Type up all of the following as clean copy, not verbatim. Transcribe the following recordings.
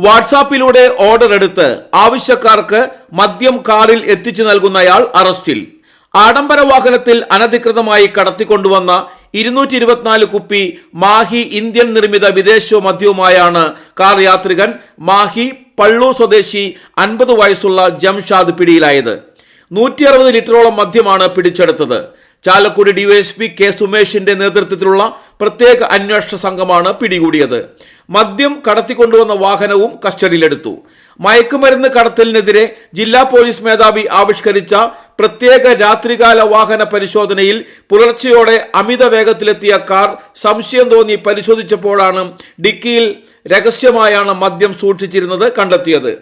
വാട്സാപ്പിലൂടെ order എടുത്ത് ആവശ്യക്കാർക്ക് മദ്യം കാറിൽ എത്തിച്ചു നൽകുന്നയാൾ അറസ്റ്റിൽ. ആഡംബര വാഹനത്തിൽ അനധികൃതമായി കടത്തിക്കൊണ്ടുവന്ന 224 കുപ്പി മാഹി ഇന്ത്യൻ നിർമ്മിത വിദേശ മദ്യവുമായാണ് കാർ യാത്രികൻ മാഹി പള്ളൂർ സ്വദേശി 50 വയസ്സുള്ള ജംഷാദ് പിടിയിലായത്. 160 ലിറ്ററോളം മദ്യമാണ് പിടിച്ചെടുത്തത്. ചാലക്കുടി ഡിവൈഎസ്പി കെ സുമേഷിന്റെ നേതൃത്വത്തിലുള്ള പ്രത്യേക അന്വേഷണ സംഘമാണ് പിടികൂടിയത്. മദ്യം കടത്തിക്കൊണ്ടുവന്ന വാഹനവും കസ്റ്റഡിയിലെടുത്തു. മയക്കുമരുന്ന് കടത്തലിനെതിരെ ജില്ലാ പോലീസ് മേധാവി ആവിഷ്കരിച്ച പ്രത്യേക രാത്രികാല വാഹന പരിശോധനയിൽ പുലർച്ചെയോടെ അമിത വേഗത്തിലെത്തിയ കാർ സംശയം തോന്നി പരിശോധിച്ചപ്പോഴാണ് ഡിക്കിയിൽ രഹസ്യമായാണ് മദ്യം സൂക്ഷിച്ചിരുന്നത് കണ്ടെത്തിയത്.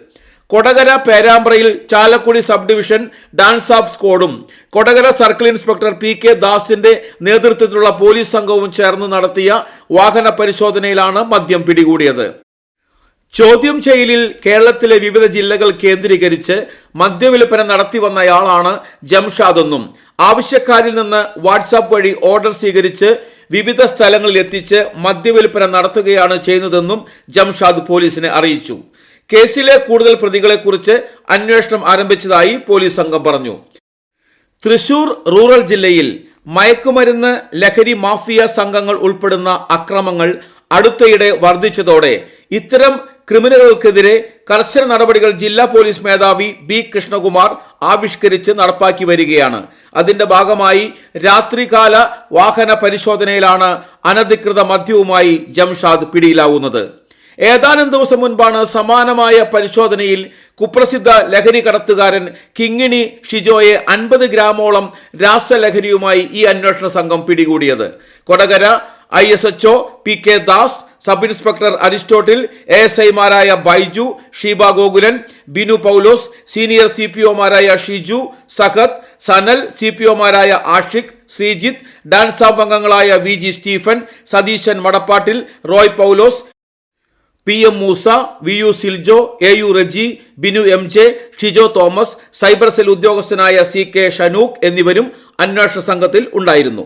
കൊടകര പേരാമ്പ്രയിൽ Chalakudy sub division DANSAF സ്ക്വാഡും Kodakara circle inspector P K ദാസിന്റെ നേതൃത്വത്തിലുള്ള പോലീസ് സംഘവും ചേർന്ന് നടത്തിയ വാഹന പരിശോധനയിലാണ് മദ്യം പിടികൂടിയത്. ചോദ്യം ചെയ്യലിൽ കേരളത്തിലെ വിവിധ ജില്ലകൾ കേന്ദ്രീകരിച്ച് മദ്യവിൽപ്പന നടത്തി വന്നയാളാണ് ജംഷാദ് എന്നും ആവശ്യക്കാരിൽ നിന്ന് വാട്സാപ്പ് വഴി ഓർഡർ സ്വീകരിച്ച് വിവിധ സ്ഥലങ്ങളിൽ എത്തിച്ച് മദ്യവിൽപ്പന നടത്തുകയാണ് ചെയ്യുന്നതെന്നും ജംഷാദ് പോലീസിനെ അറിയിച്ചു. കേസിലെ കൂടുതൽ പ്രതികളെക്കുറിച്ച് അന്വേഷണം ആരംഭിച്ചതായി പോലീസ് സംഘം പറഞ്ഞു. തൃശൂർ റൂറൽ ജില്ലയിൽ മയക്കുമരുന്ന് ലഹരി മാഫിയ സംഘങ്ങൾ ഉൾപ്പെടുന്ന അക്രമങ്ങൾ അടുത്തയിടെ വർദ്ധിച്ചതോടെ ഇത്തരം ക്രിമിനലുകൾക്കെതിരെ കർശന നടപടികൾ ജില്ലാ പോലീസ് മേധാവി ബി കൃഷ്ണകുമാർ ആവിഷ്കരിച്ച് നടപ്പാക്കി വരികയാണ്. അതിന്റെ ഭാഗമായി രാത്രികാല വാഹന പരിശോധനയിലാണ് അനധികൃത മദ്യവുമായി ജംഷാദ് പിടിയിലാവുന്നത്. ഏതാനും ദിവസം മുൻപാണ് സമാനമായ പരിശോധനയിൽ കുപ്രസിദ്ധ ലഹരി കടത്തുകാരൻ കിങ്ങിണി ഷിജോയെ 50 ഗ്രാമോളം രാസലഹരിയുമായി ഈ അന്വേഷണ സംഘം പിടികൂടിയത്. Kodakara ISHO P K Das, sub inspector Aristotle, ASIമാരായ ബൈജു, ഷീബ ഗോകുലൻ, ബിനു പൗലോസ്, സീനിയർ CPOമാരായ ഷിജു, സഹദ്, സനൽ, CPOമാരായ ആഷിഖ്, ശ്രീജിത്ത്, ഡാൻസ് ഓഫ് അംഗങ്ങളായ VG Stephen, Satheesan Madappattil, Roy Paulose, PM Moosa, VU Siljo, AU Reji, Binu MJ, Shijo Thomas, cyber cell ഉദ്യോഗസ്ഥനായ CK ഷനൂഖ് എന്നിവരും അന്വേഷണ സംഘത്തിൽ ഉണ്ടായിരുന്നു.